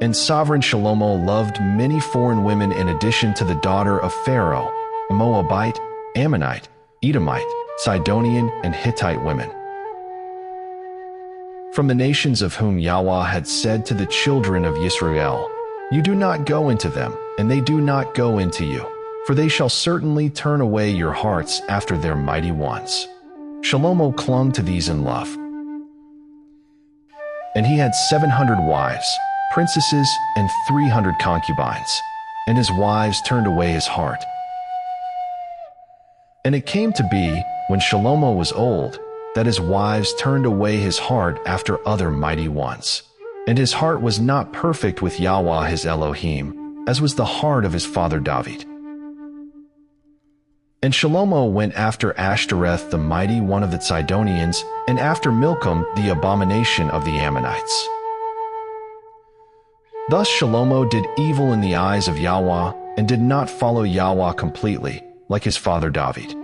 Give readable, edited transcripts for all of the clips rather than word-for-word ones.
And sovereign Shlomo loved many foreign women in addition to the daughter of Pharaoh, Moabite, Ammonite, Edomite, Sidonian, and Hittite women. From the nations of whom Yahweh had said to the children of Israel, "You do not go into them, and they do not go into you, for they shall certainly turn away your hearts after their mighty ones." Shlomo clung to these in love. And he had 700 wives, princesses, and 300 concubines, and his wives turned away his heart. And it came to be, when Shlomo was old, that his wives turned away his heart after other mighty ones. And his heart was not perfect with Yahweh his Elohim, as was the heart of his father David. And Shlomo went after Ashtoreth the mighty one of the Sidonians, and after Milcom the abomination of the Ammonites. Thus Shlomo did evil in the eyes of Yahweh, and did not follow Yahweh completely, like his father David.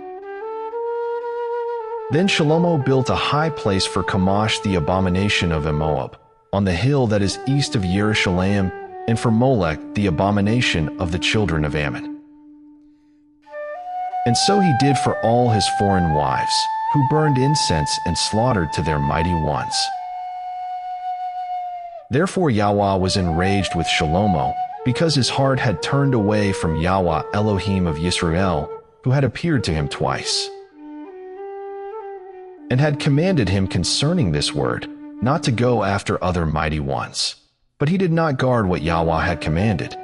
Then Shlomo built a high place for Chemosh the abomination of Moab, on the hill that is east of Jerusalem, and for Molech the abomination of the children of Ammon. And so he did for all his foreign wives, who burned incense and slaughtered to their mighty ones. Therefore Yahweh was enraged with Shlomo, because his heart had turned away from Yahweh Elohim of Yisrael, who had appeared to him twice, and had commanded him concerning this word, not to go after other mighty ones. But he did not guard what Yahweh had commanded.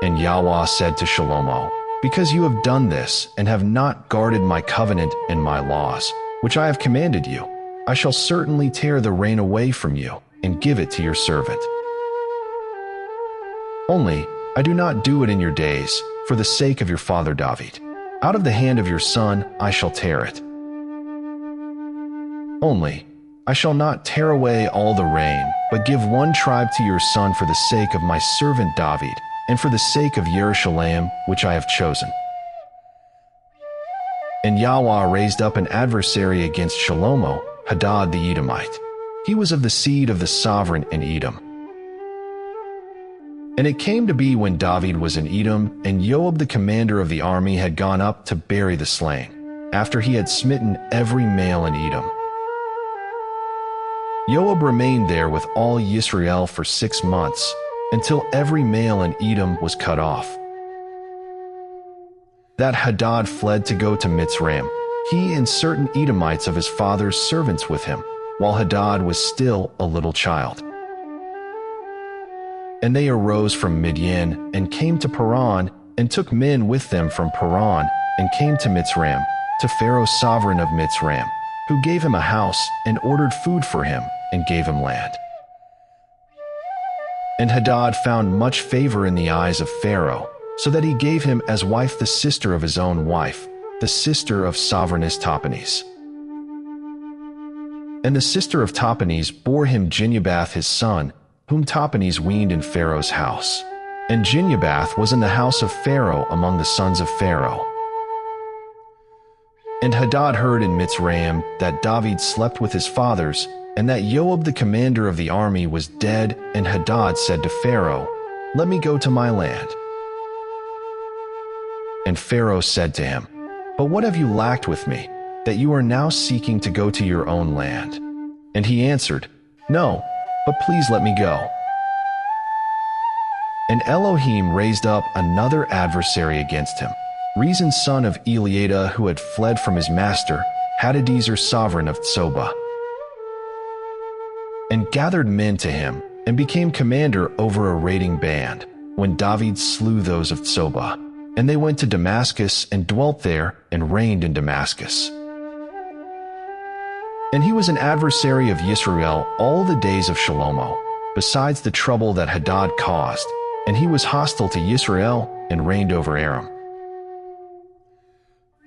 And Yahweh said to Shlomo, "Because you have done this, and have not guarded my covenant and my laws, which I have commanded you, I shall certainly tear the rain away from you, and give it to your servant. Only, I do not do it in your days, for the sake of your father David. Out of the hand of your son I shall tear it. Only, I shall not tear away all the rain, but give one tribe to your son for the sake of my servant David, and for the sake of Jerusalem, which I have chosen." And Yahweh raised up an adversary against Shlomo, Hadad the Edomite. He was of the seed of the sovereign in Edom. And it came to be when David was in Edom, and Joab the commander of the army had gone up to bury the slain, after he had smitten every male in Edom. Joab remained there with all Yisrael for 6 months, until every male in Edom was cut off. That Hadad fled to go to Mitzrayim, he and certain Edomites of his father's servants with him, while Hadad was still a little child. And they arose from Midian, and came to Paran, and took men with them from Paran, and came to Mitzrayim, to Pharaoh sovereign of Mitzrayim, who gave him a house, and ordered food for him, and gave him land. And Hadad found much favor in the eyes of Pharaoh, so that he gave him as wife the sister of his own wife, the sister of sovereigness Tahpenes. And the sister of Tahpenes bore him Jinyabath his son, whom Tahpenes weaned in Pharaoh's house. And Jinyabath was in the house of Pharaoh among the sons of Pharaoh. And Hadad heard in Mitzrayim that David slept with his fathers, and that Joab the commander of the army was dead, and Hadad said to Pharaoh, "Let me go to my land." And Pharaoh said to him, "But what have you lacked with me, that you are now seeking to go to your own land?" And he answered, "No, but please let me go." And Elohim raised up another adversary against him, Rezin son of Eliada, who had fled from his master, Hadadezer sovereign of Tsobah, and gathered men to him, and became commander over a raiding band, when David slew those of Tsobah. And they went to Damascus, and dwelt there, and reigned in Damascus. And he was an adversary of Yisrael all the days of Shlomo, besides the trouble that Hadad caused, and he was hostile to Yisrael, and reigned over Aram.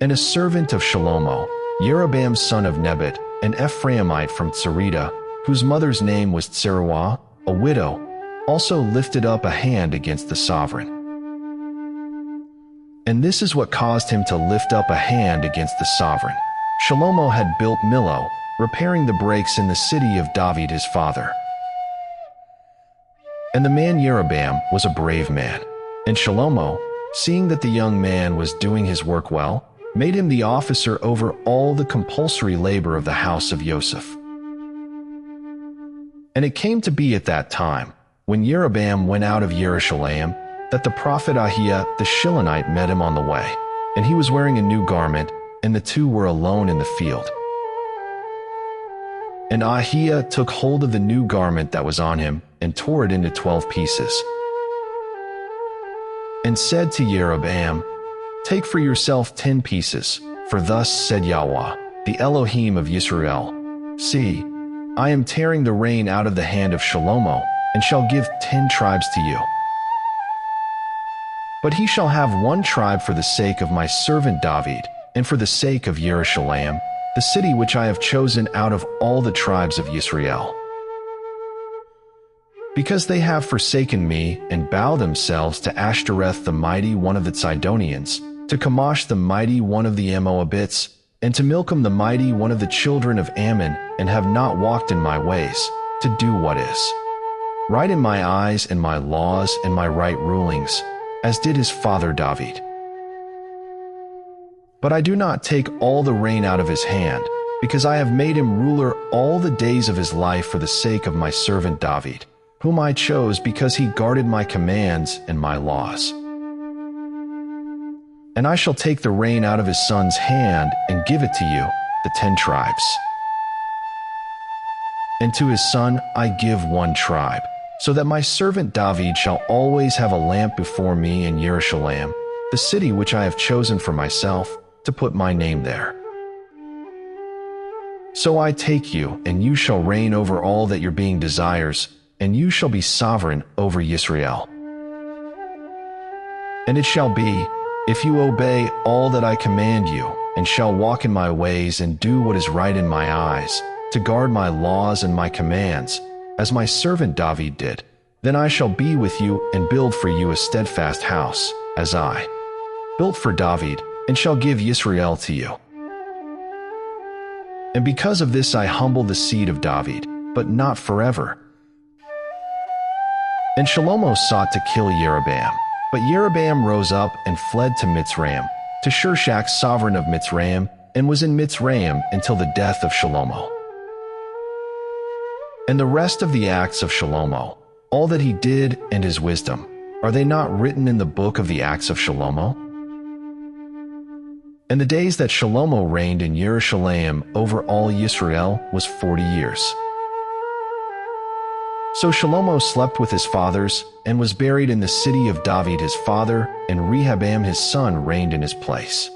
And a servant of Shlomo, Jeroboam son of Nebat, an Ephraimite from Tzerida, whose mother's name was Tseruah, a widow, also lifted up a hand against the sovereign. And this is what caused him to lift up a hand against the sovereign. Shlomo had built Millo, repairing the breaks in the city of David his father. And the man Jeroboam was a brave man. And Shlomo, seeing that the young man was doing his work well, made him the officer over all the compulsory labor of the house of Joseph. And it came to be at that time, when Jeroboam went out of Jerusalem, that the prophet Ahiah the Shilonite met him on the way, and he was wearing a new garment, and the two were alone in the field. And Ahiah took hold of the new garment that was on him, and tore it into 12 pieces, and said to Jeroboam, "Take for yourself 10 pieces, for thus said Yahweh, the Elohim of Yisrael, See, I am tearing the reign out of the hand of Shlomo, and shall give 10 tribes to you. But he shall have 1 tribe for the sake of my servant David, and for the sake of Jerusalem, the city which I have chosen out of all the tribes of Israel. Because they have forsaken me, and bow themselves to Ashtoreth the mighty one of the Sidonians, to Chemosh the mighty one of the Moabites, and to Milcom the mighty one of the children of Ammon, and have not walked in my ways, to do what is right in my eyes, and my laws and my right rulings, as did his father David. But I do not take all the reign out of his hand, because I have made him ruler all the days of his life for the sake of my servant David, whom I chose because he guarded my commands and my laws. And I shall take the reign out of his son's hand and give it to you, the 10 tribes. And to his son I give 1 tribe, so that my servant David shall always have a lamp before me in Jerusalem, the city which I have chosen for myself, to put my name there. So I take you, and you shall reign over all that your being desires, and you shall be sovereign over Israel. And it shall be, if you obey all that I command you, and shall walk in my ways and do what is right in my eyes, to guard my laws and my commands, as my servant David did, then I shall be with you and build for you a steadfast house, as I built for David, and shall give Israel to you. And because of this I humble the seed of David, but not forever." And Shlomo sought to kill Jeroboam, but Jeroboam rose up and fled to Mitzrayim, to Shirshak sovereign of Mitzrayim, and was in Mitzrayim until the death of Shlomo. And the rest of the acts of Shlomo, all that he did and his wisdom, are they not written in the book of the acts of Shlomo? And the days that Shlomo reigned in Jerusalem over all Israel was 40 years. So Shlomo slept with his fathers, and was buried in the city of David his father, and Rehoboam his son reigned in his place.